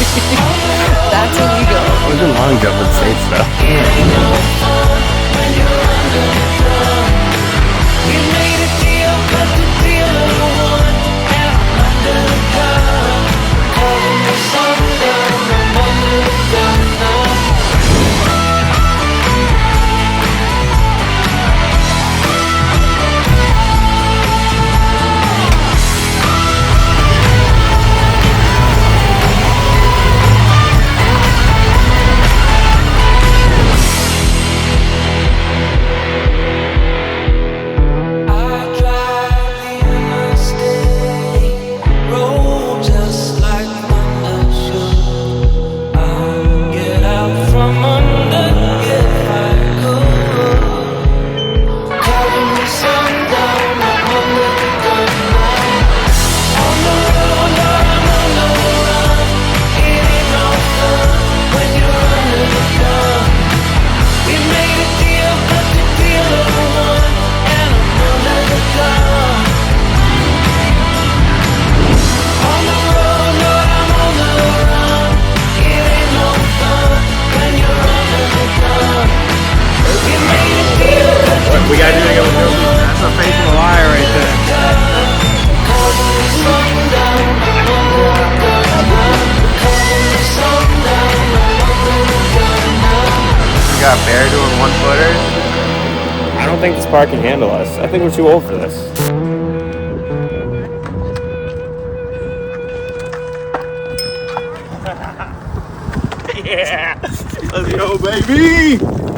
That's illegal. Even long jump would safe though. We gotta do it again. That's the face of a liar right there. You got a bear doing 1-footers? I don't think this park can handle us. I think we're too old for this. Yeah! Let's go, baby!